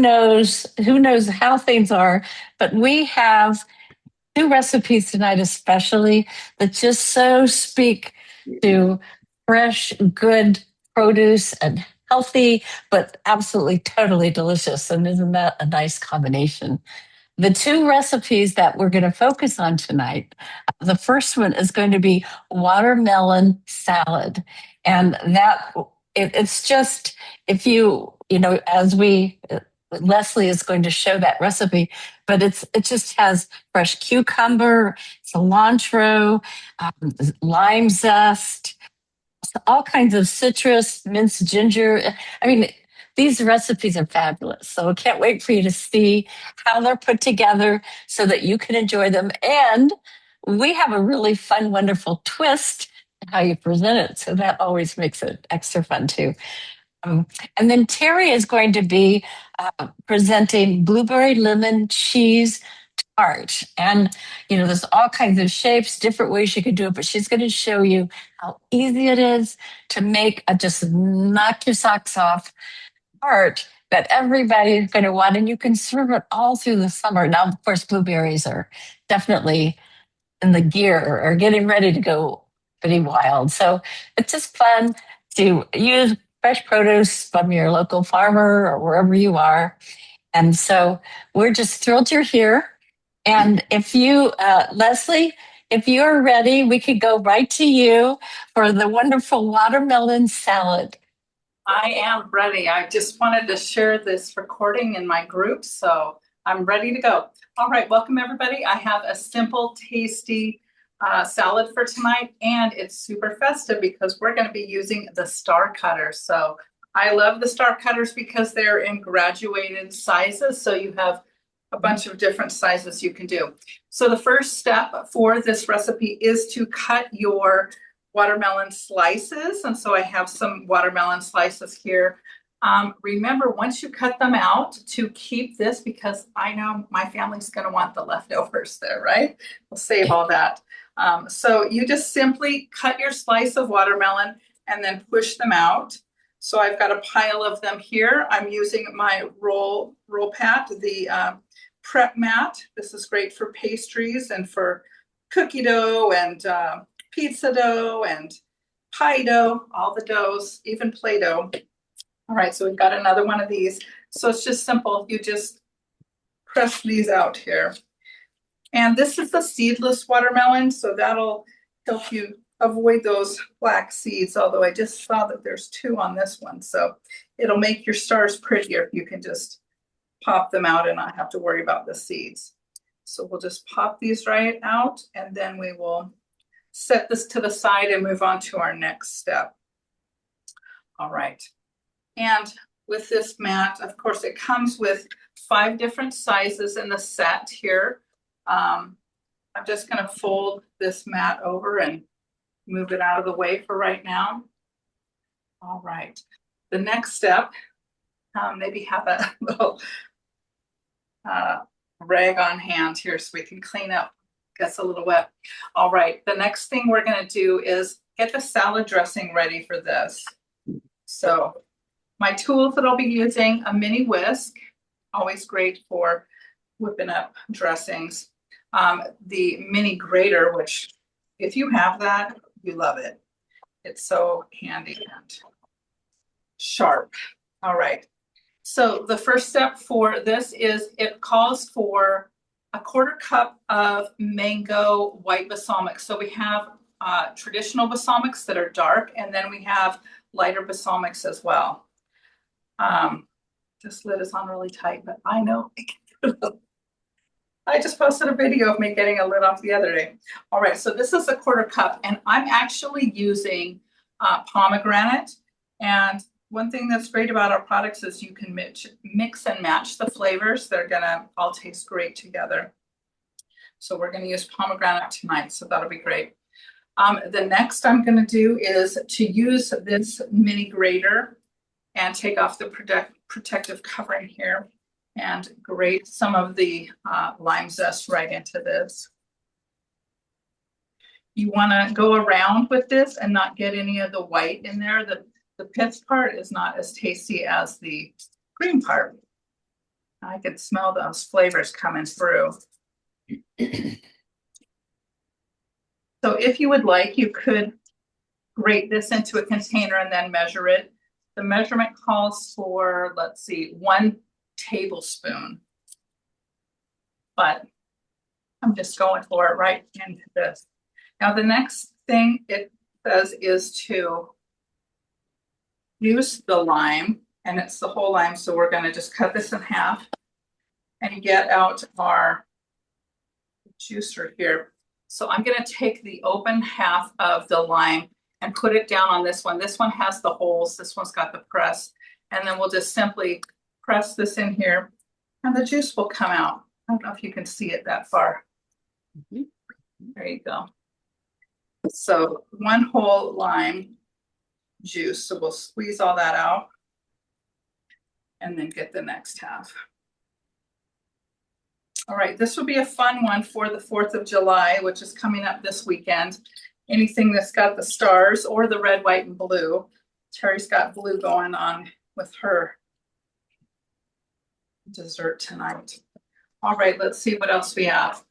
who knows how things are, but we have two recipes tonight, especially that just so speak to fresh, good produce and healthy, but absolutely totally delicious. And isn't that a nice combination? The two recipes that we're going to focus on tonight, the first one is going to be watermelon salad. And it's just, if as Leslie is going to show that recipe, but it just has fresh cucumber, cilantro, lime zest, all kinds of citrus, minced ginger. I mean, these recipes are fabulous. So I can't wait for you to see how they're put together so that you can enjoy them. And we have a really fun, wonderful twist to how you present it. So that always makes it extra fun too. Um, and then Teri is going to be presenting Blueberry Lemon Cheese Tart. And, there's all kinds of shapes, different ways you can do it, but she's going to show you how easy it is to make a just knock your socks off tart that everybody's going to want. And you can serve it all through the summer. Now, of course, blueberries are definitely in the gear or getting ready to go pretty wild. So it's just fun to use fresh produce from your local farmer or wherever you are. And so we're just thrilled you're here. And if you, Leslie, if you're ready, we could go right to you for the wonderful watermelon salad. I am ready. I just wanted to share this recording in my group, so I'm ready to go. All right, welcome everybody. I have a simple, tasty salad for tonight, and it's super festive because we're going to be using the star cutter. So I love the star cutters because they're in graduated sizes, so you have a bunch of different sizes you can do. So the first step for this recipe is to cut your watermelon slices. And so I have some watermelon slices here. Remember, once you cut them out, to keep this, because I know my family's going to want the leftovers there, right? We'll save all that. So you just simply cut your slice of watermelon and then push them out. So I've got a pile of them here. I'm using my roll pat, the prep mat. This is great for pastries and for cookie dough and pizza dough and pie dough, all the doughs, even Play-Doh. All right, so we've got another one of these. So it's just simple. You just press these out here. And this is the seedless watermelon, so that'll help you avoid those black seeds, although I just saw that there's two on this one. So it'll make your stars prettier if you can just pop them out and not have to worry about the seeds. So we'll just pop these right out, and then we will set this to the side and move on to our next step. All right. And with this mat, of course, it comes with 5 different sizes in the set here. I'm just going to fold this mat over and move it out of the way for right now. All right. The next step, maybe have a little rag on hand here so we can clean up. Gets a little wet. All right, the next thing we're going to do is get the salad dressing ready for this. So my tools that I'll be using, a mini whisk, always great for whipping up dressings. The mini grater, which if you have that, you love it. It's so handy and sharp. All right. So the first step for this is it calls for a 1/4 cup of mango white balsamic. So we have traditional balsamics that are dark, and then we have lighter balsamics as well. This lid is on really tight, but I know I can do it. I just posted a video of me getting a lid off the other day. All right, so this is a 1/4 cup, and I'm actually using pomegranate. And one thing that's great about our products is you can mix and match the flavors. They're gonna all taste great together. So we're gonna use pomegranate tonight, so that'll be great. The next I'm gonna do is to use this mini grater and take off the protective covering here and grate some of the lime zest right into this. You wanna go around with this and not get any of the white in there. The pith part is not as tasty as the green part. I can smell those flavors coming through. So if you would like, you could grate this into a container and then measure it. The measurement calls for, let's see, 1 tablespoon. But I'm just going for it right into this. Now, the next thing it says is to use the lime, and it's the whole lime. So we're going to just cut this in half and get out our juicer here. So I'm going to take the open half of the lime and put it down on this one. This one has the holes. This one's got the press. And then we'll just simply press this in here and the juice will come out. I don't know if you can see it that far. There you go. So 1 whole lime juice. So we'll squeeze all that out and then get the next half. All right, this will be a fun one for the 4th of July, which is coming up this weekend. Anything that's got the stars or the red, white, and blue. Teri's got blue going on with her dessert tonight. All right, let's see what else we have.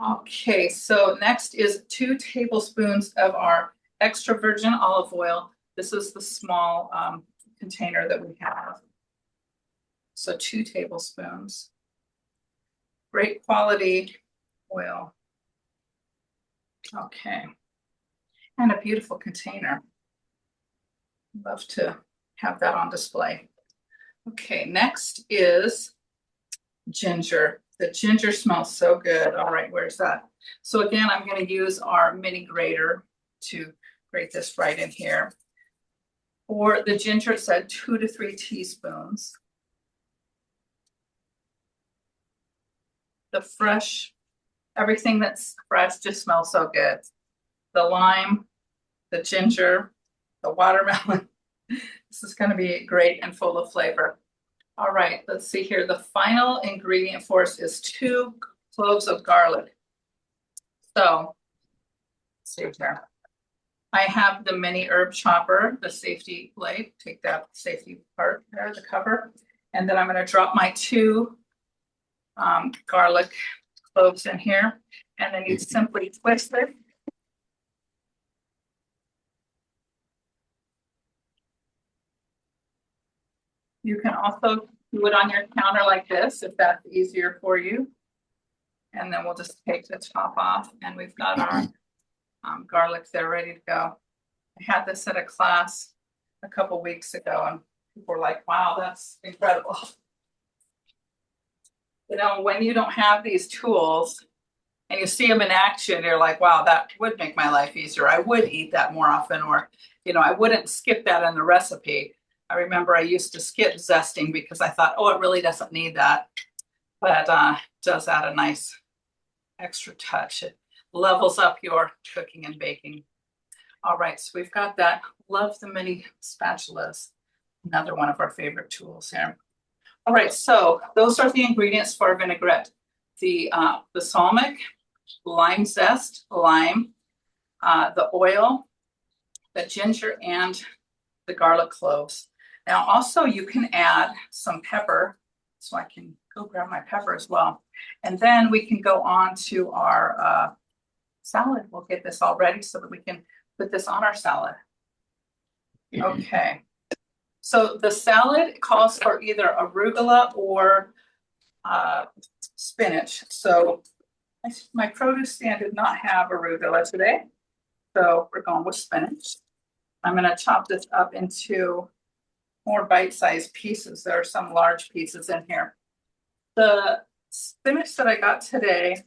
Okay, so next is 2 tablespoons of our extra virgin olive oil. This is the small container that we have. So 2 tablespoons. Great quality oil. Okay. And a beautiful container. Love to have that on display. Okay, next is ginger. The ginger smells so good. All right, where's that? So again, I'm going to use our mini grater to grate this right in here. For the ginger, it said 2 to 3 teaspoons. The fresh, everything that's fresh just smells so good. The lime, the ginger, the watermelon. This is going to be great and full of flavor. All right, let's see here. The final ingredient for us is 2 cloves of garlic. So, let's see here. I have the mini herb chopper, the safety blade. Take that safety part there, the cover. And then I'm going to drop my 2 garlic cloves in here. And then you simply twist it. You can also do it on your counter like this if that's easier for you. And then we'll just take the top off and we've got our garlic there ready to go. I had this at a class a couple weeks ago and people were like, wow, that's incredible. You know, when you don't have these tools and you see them in action, you're like, wow, that would make my life easier. I would eat that more often, or, you know, I wouldn't skip that in the recipe. I remember I used to skip zesting because I thought, oh, it really doesn't need that. But does add a nice extra touch. It levels up your cooking and baking. All right, so we've got that. Love the mini spatulas. Another one of our favorite tools here. All right, so those are the ingredients for vinaigrette. The balsamic, lime zest, lime, the oil, the ginger, and the garlic cloves. Now, also you can add some pepper, so I can go grab my pepper as well. And then we can go on to our salad. We'll get this all ready so that we can put this on our salad. Okay. So the salad calls for either arugula or spinach. So my produce stand did not have arugula today. So we're going with spinach. I'm going to chop this up into more bite-sized pieces. There are some large pieces in here. The spinach that I got today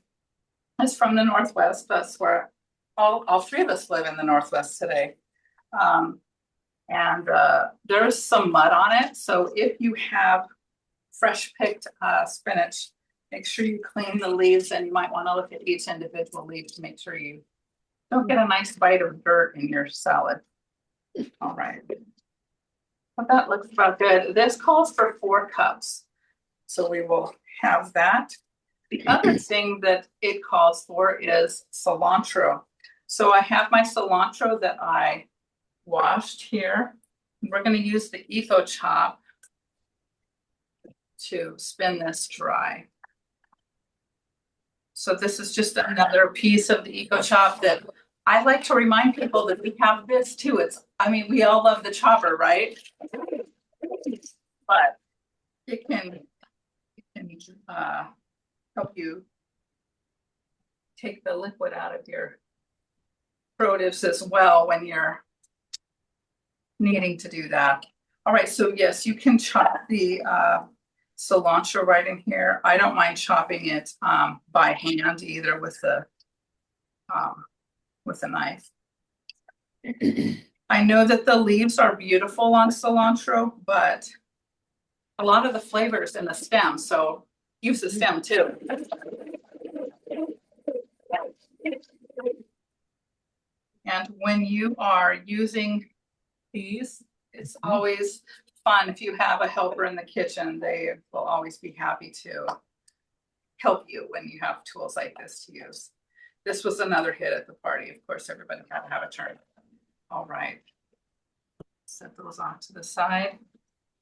is from the Northwest. That's where all 3 of us live in the Northwest today. There's some mud on it. So if you have fresh picked spinach, make sure you clean the leaves, and you might want to look at each individual leaf to make sure you don't get a nice bite of dirt in your salad. All right. Well, that looks about good. This calls for 4 cups. So we will have that. The other thing that it calls for is cilantro. So I have my cilantro that I washed here. We're going to use the Chop. to spin this dry. So this is just another piece of the Eco Chop that I like to remind people that we have this too. I mean, we all love the chopper, right? But it can help you take the liquid out of your produce as well when you're needing to do that. All right, so yes, you can chop the cilantro right in here. I don't mind chopping it by hand either with a knife. I know that the leaves are beautiful on cilantro, but a lot of the flavor is in the stem, so use the stem too. And when you are using these, it's always fun. If you have a helper in the kitchen, they will always be happy to help you when you have tools like this to use. This was another hit at the party. Of course, everybody had to have a turn. All right, set those off to the side.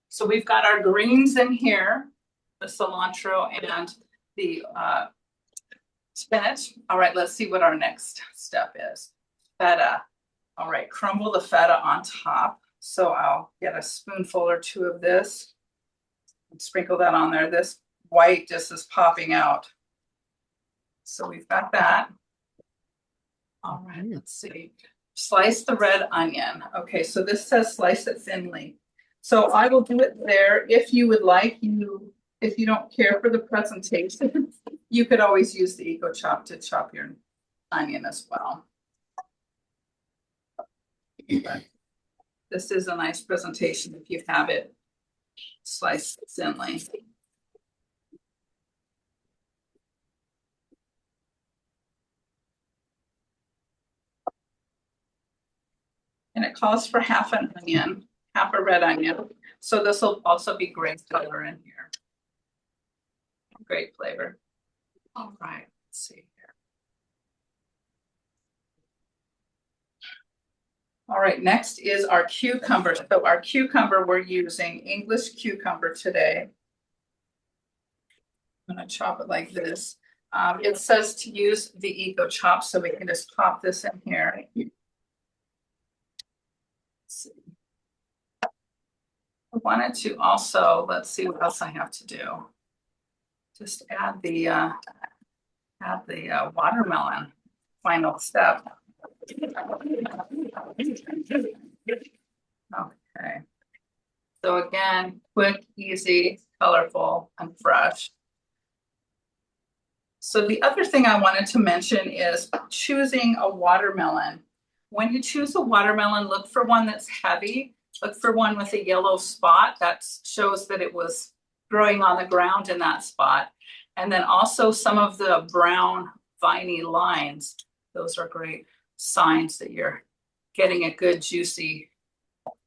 So we've got our greens in here, the cilantro and the spinach. All right, let's see what our next step is. Feta. All right, crumble the feta on top. So I'll get a spoonful or two of this and sprinkle that on there. This white just is popping out. So we've got that. All right, let's see. Slice the red onion. Okay, so this says slice it thinly. So I will do it there. If you would like, if you don't care for the presentation, you could always use the Eco Chop to chop your onion as well. But this is a nice presentation if you have it sliced thinly. And it calls for half an onion, half a red onion. So this will also be great color in here. Great flavor. All right, let's see here. All right, next is our cucumber. So our cucumber, we're using English cucumber today. I'm gonna chop it like this. It says to use the Eco Chop, so we can just pop this in here. I wanted to also, let's see what else I have to do. Just add the watermelon, final step. Okay. So again, quick, easy, colorful, and fresh. So the other thing I wanted to mention is choosing a watermelon. When you choose a watermelon, look for one that's heavy. Look for one with a yellow spot. That shows that it was growing on the ground in that spot. And then also some of the brown viney lines. Those are great signs that you're getting a good juicy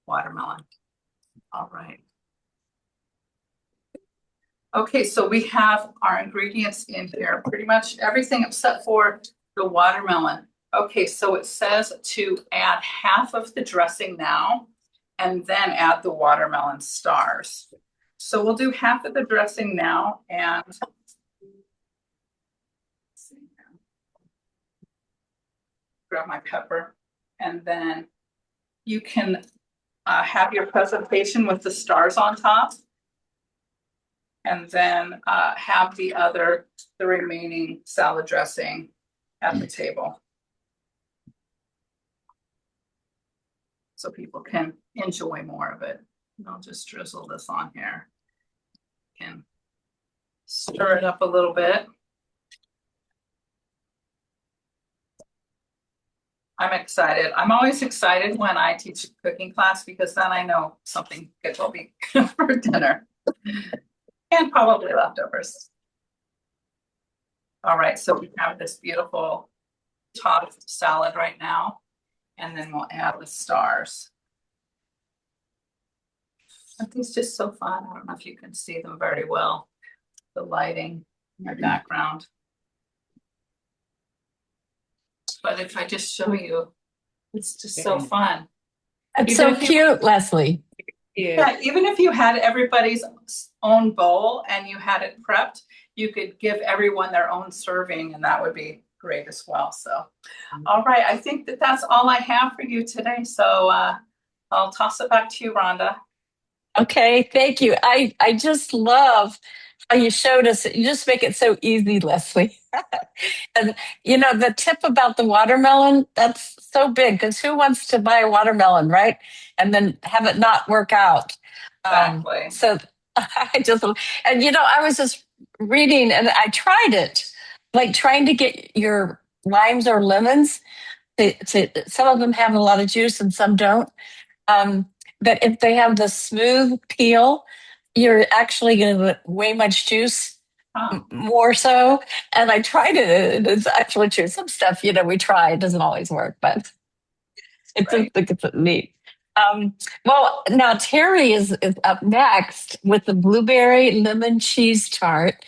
watermelon. All right. Okay, so we have our ingredients in here, pretty much everything except for the watermelon. Okay, so it says to add half of the dressing now and then add the watermelon stars. So we'll do half of the dressing now and grab my pepper, and then you can have your presentation with the stars on top, and then have the remaining salad dressing at the table, so people can enjoy more of it. And I'll just drizzle this on here. Can stir it up a little bit. I'm excited. I'm always excited when I teach a cooking class because then I know something good will be for dinner and probably leftovers. All right, so we have this beautiful topped salad right now, and then we'll add the stars. Aren't these just so fun? I don't know if you can see them very well. The lighting in the background. But if I just show you, it's just so fun. It's so cute, Leslie. Yeah, even if you had everybody's own bowl and you had it prepped, you could give everyone their own serving and that would be great as well. So, all right, I think that that's all I have for you today. So I'll toss it back to you, Rhonda. Okay, thank you. I just love how you showed us. You just make it so easy, Leslie. And the tip about the watermelon, that's so big because who wants to buy a watermelon, right? And then have it not work out. Exactly. So I just, and I was just reading and I tried it, like trying to get your limes or lemons. Some of them have a lot of juice and some don't. Um, but if they have the smooth peel, you're actually going to get way much juice Huh. more so. And I tried it. And it's actually true. Some stuff, we try. It doesn't always work, but it's just Right. think it's neat. Well, now Terry is up next with the blueberry lemon cheese tart.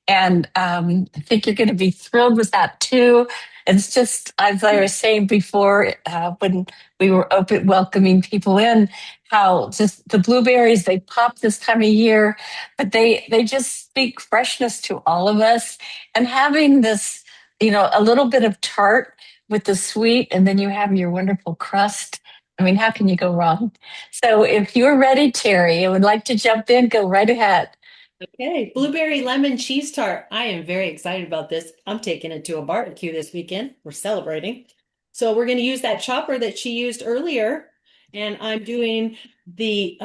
And I think you're going to be thrilled with that too. It's just, as I was saying before, when we were open, welcoming people in, how just the blueberries, they pop this time of year, but they just speak freshness to all of us. And having this, a little bit of tart with the sweet, and then you have your wonderful crust. I mean, how can you go wrong? So if you're ready, Terry, and would like to jump in, go right ahead. Okay, blueberry lemon cheese tart. I am very excited about this. I'm taking it to a barbecue this weekend. We're celebrating. So we're going to use that chopper that she used earlier. And I'm doing the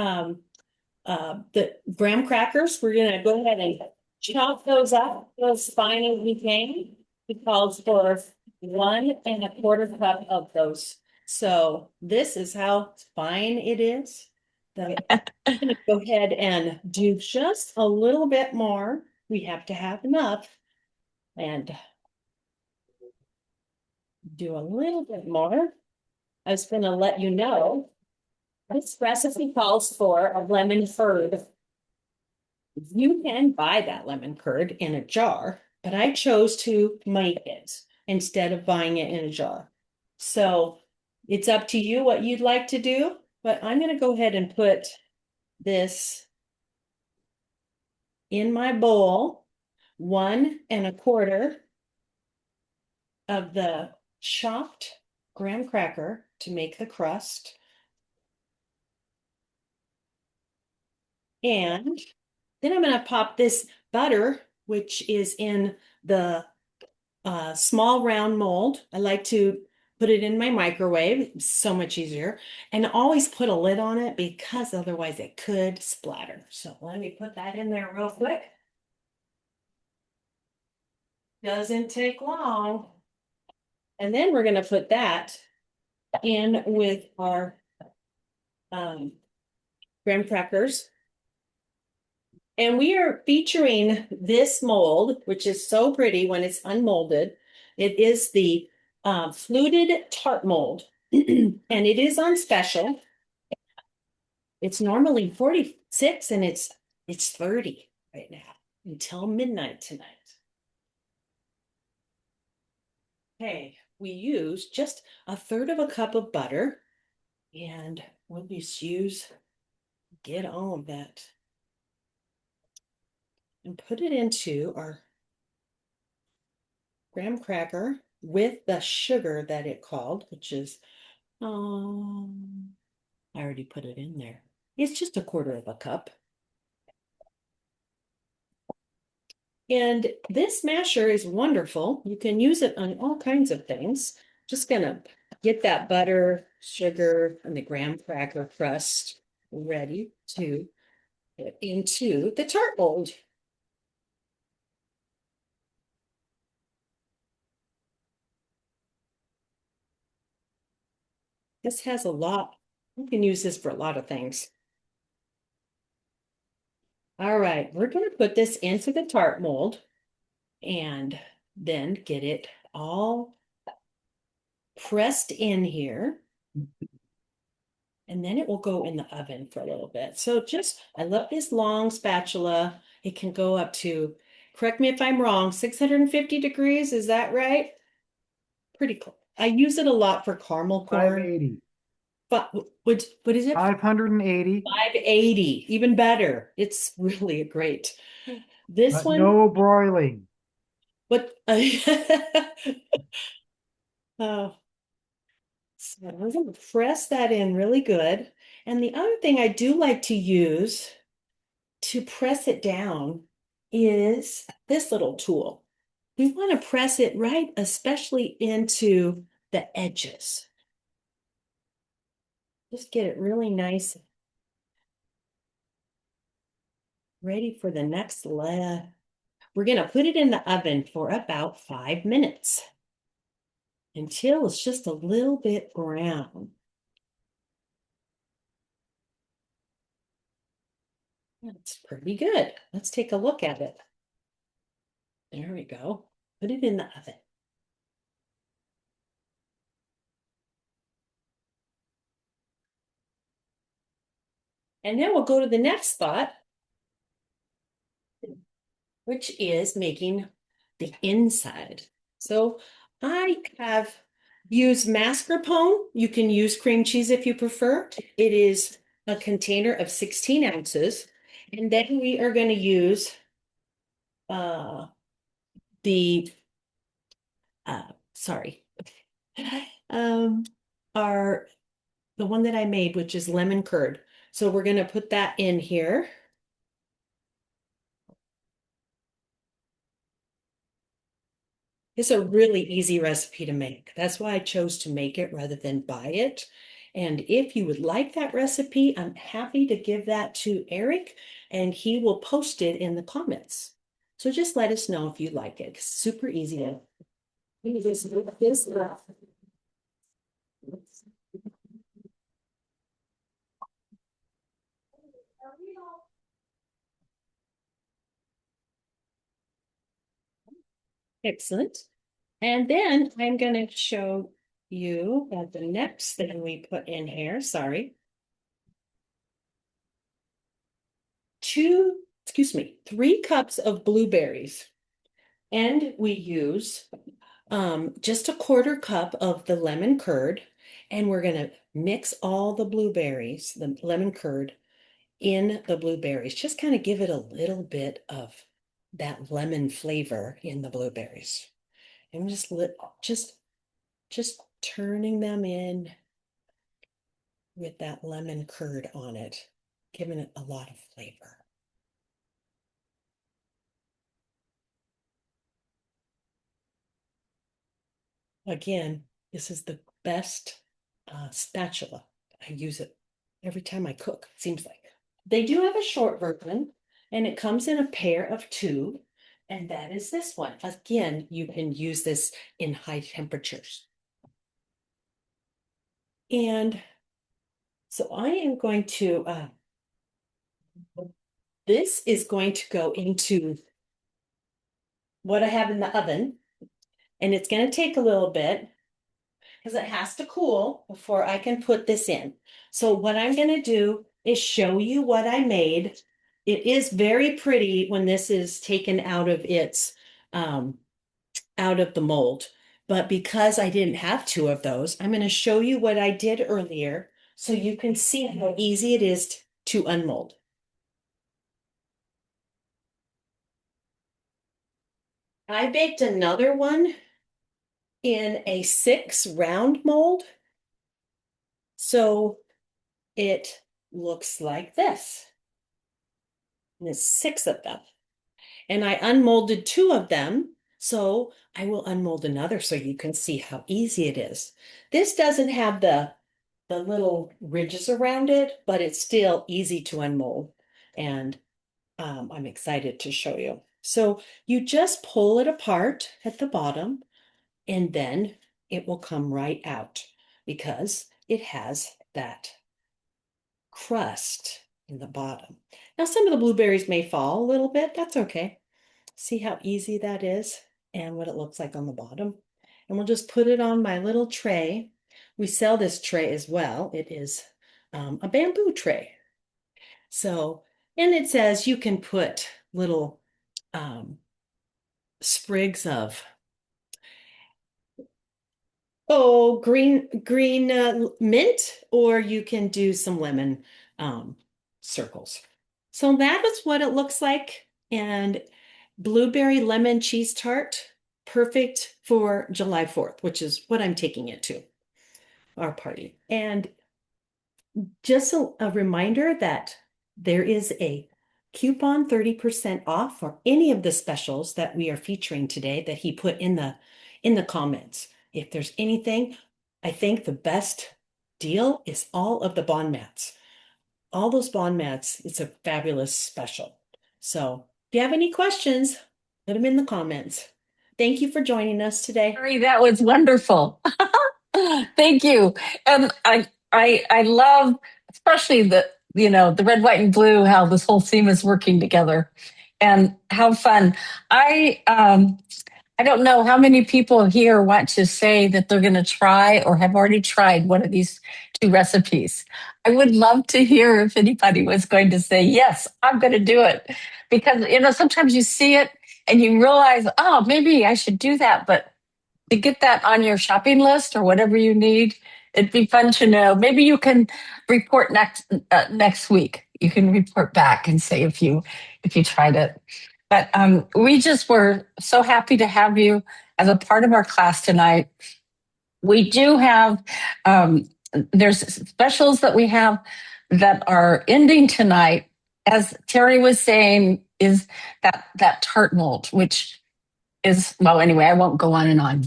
graham crackers. We're going to go ahead and chop those up as fine as we can. It calls for 1¼ cup of those. So this is how fine it is. I'm going to go ahead and do just a little bit more. We have to have enough. And do a little bit more. I was going to let you know, this recipe calls for a lemon curd. You can buy that lemon curd in a jar, but I chose to make it instead of buying it in a jar. So it's up to you what you'd like to do, but I'm going to go ahead and put this in my bowl, 1¼ of the chopped graham cracker to make the crust. And then I'm going to pop this butter, which is in the small round mold. I like to put it in my microwave. It's so much easier. And always put a lid on it because otherwise it could splatter. So let me put that in there real quick. Doesn't take long. And then we're going to put that in with our graham crackers. And we are featuring this mold, which is so pretty when it's unmolded. It is the fluted tart mold, and it is on special. It's normally 46 and it's 30 right now until midnight tonight. Okay, we use just 1/3 cup of butter, and we'll just get all of that and put it into our graham cracker with the sugar that it called, which is, I already put it in there. It's just 1/4 cup. And this masher is wonderful. You can use it on all kinds of things. Just gonna get that butter, sugar, and the graham cracker crust ready to put into the tart mold. This has a lot. You can use this for a lot of things. All right, we're going to put this into the tart mold and then get it all pressed in here. And then it will go in the oven for a little bit. So I love this long spatula. It can go up to, correct me if I'm wrong, 650 degrees. Is that right? Pretty cool. I use it a lot for caramel corn. 580. But what is it? 580, 580, even better. It's really great. This but one, no broiling. but oh, so I'm going to press that in really good. And the other thing I do like to use to press it down is this little tool. We want to press it right, especially into the edges. Just get it really nice, ready for the next layer. We're going to put it in the oven for about 5 minutes until it's just a little bit brown. That's pretty good. Let's take a look at it. There we go. Put it in the oven. And then we'll go to the next spot, which is making the inside. So I have used mascarpone. You can use cream cheese if you prefer. It is a container of 16 ounces. And then we are going to use the sorry, our the one that I made, which is lemon curd. So we're going to put that in here. It's a really easy recipe to make. That's why I chose to make it rather than buy it. And if you would like that recipe, I'm happy to give that to Eric and he will post it in the comments. So just let us know if you like it. It's super easy to this. Excellent. And then I'm going to show you that the next thing we put in here, sorry, 3 cups of blueberries. And we use just a 1/4 cup of the lemon curd. And we're going to mix all the blueberries, the lemon curd, in the blueberries. Just kind of give it a little bit of that lemon flavor in the blueberries. And just turning them in with that lemon curd on it, giving it a lot of flavor. Again, this is the best spatula. I use it every time I cook, it seems like. They do have a short version, and it comes in a pair of 2, and that is this one. Again, you can use this in high temperatures. And so I am going to, this is going to go into what I have in the oven, and it's going to take a little bit because it has to cool before I can put this in. So what I'm going to do is show you what I made. It is very pretty when this is taken out of its out of the mold. But because I didn't have 2 of those, I'm going to show you what I did earlier so you can see how easy it is to unmold. I baked another one in a 6 round mold. So it looks like this. And there's 6 of them. And I unmolded 2 of them. So I will unmold another so you can see how easy it is. This doesn't have the little ridges around it, but it's still easy to unmold. And I'm excited to show you. So you just pull it apart at the bottom and then it will come right out because it has that crust in the bottom. Now, some of the blueberries may fall a little bit. That's okay. See how easy that is and what it looks like on the bottom. And we'll just put it on my little tray. We sell this tray as well. It is a bamboo tray. So, and it says you can put little sprigs of Oh, green mint, or you can do some lemon circles. So that is what it looks like. And blueberry lemon cheese tart, perfect for July 4th, which is what I'm taking it to, our party. And just a reminder that there is a coupon 30% off for any of the specials that we are featuring today that he put in the comments. If there's anything, I think the best deal is all of the bond mats. All those bond mats, it's a fabulous special. So if you have any questions, put them in the comments. Thank you for joining us today. Teri, that was wonderful. Thank you. And I love especially the red, white, and blue, how this whole theme is working together and how fun. I don't know how many people here want to say that they're going to try or have already tried one of these two recipes. I would love to hear if anybody was going to say, yes, I'm going to do it. Because, sometimes you see it and you realize, oh, maybe I should do that. But to get that on your shopping list or whatever you need, it'd be fun to know. Maybe you can report next week. You can report back and say if you tried it. But we just were so happy to have you as a part of our class tonight. We do have there's specials that we have that are ending tonight. As Teri was saying, is that tart mold, which is, well, anyway, I won't go on and on,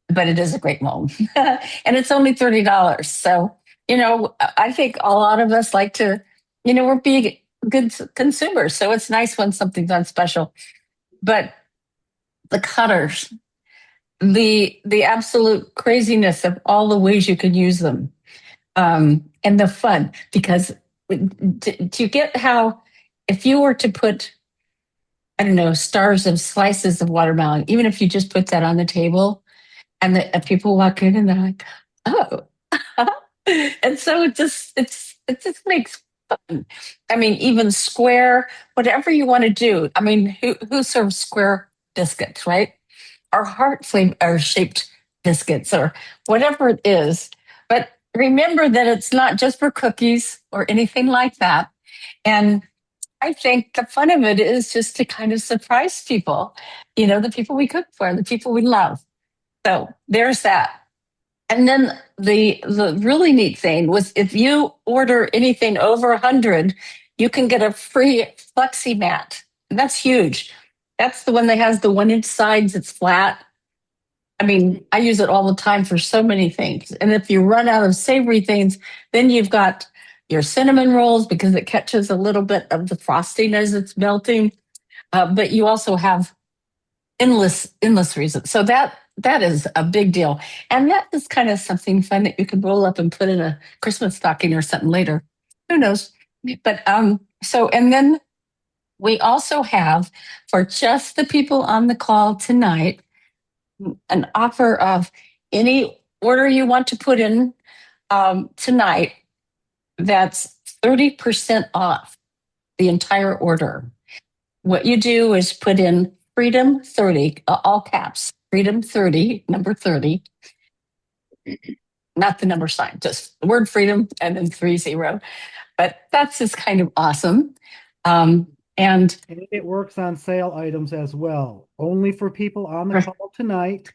but it is a great mold. And it's only $30. So, I think a lot of us like to, we're big good consumers. So it's nice when something's on special. But the cutters, the absolute craziness of all the ways you can use them, and the fun, because do you get how if you were to put, I don't know, stars of slices of watermelon, even if you just put that on the table, and the people walk in and they're like, oh. And so it just makes fun. I mean, even square, whatever you want to do. I mean, who serves square biscuits, right? Or heart flavor or shaped biscuits or whatever it is. But remember that it's not just for cookies or anything like that. And I think the fun of it is just to kind of surprise people, the people we cook for, the people we love. So there's that. And then the really neat thing was if you order anything over 100, you can get a free flexi mat. And that's huge. That's the one that has the 1-inch sides. It's flat. I mean, I use it all the time for so many things. And if you run out of savory things, then you've got your cinnamon rolls because it catches a little bit of the frosting as it's melting. But you also have endless reasons. So that is a big deal. And that is kind of something fun that you could roll up and put in a Christmas stocking or something later. Who knows? But and then we also have, for just the people on the call tonight, an offer of any order you want to put in tonight that's 30% off the entire order. What you do is put in Freedom 30, all caps, Freedom 30, number 30, not the number sign, just the word freedom and then 30. But that's just kind of awesome. And it works on sale items as well, only for people on the call tonight.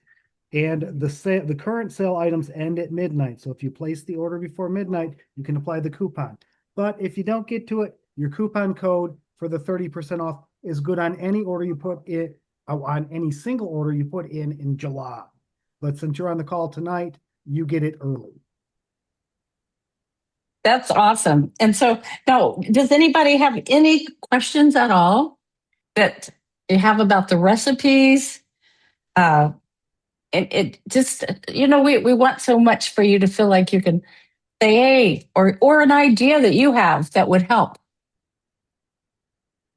And the current sale items end at midnight. So if you place the order before midnight, you can apply the coupon. But if you don't get to it, your coupon code for the 30% off is good on any order you put in, on any single order you put in July. But since you're on the call tonight, you get it early. That's awesome. And so now, does anybody have any questions at all that you have about the recipes? It just, we want so much for you to feel like you can say, hey, or an idea that you have that would help.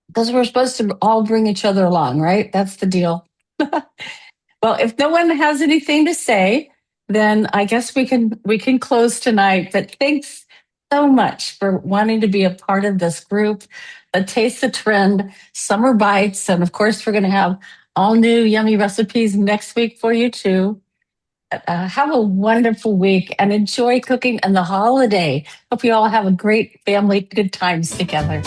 Because we're supposed to all bring each other along, right? That's the deal. Well, if no one has anything to say, then I guess we can close tonight. But thanks so much for wanting to be a part of this group, the Taste the Trend Summer Bites. And of course, we're going to have all new yummy recipes next week for you too. have a wonderful week and enjoy cooking and the holiday. Hope you all have a great family, good times together.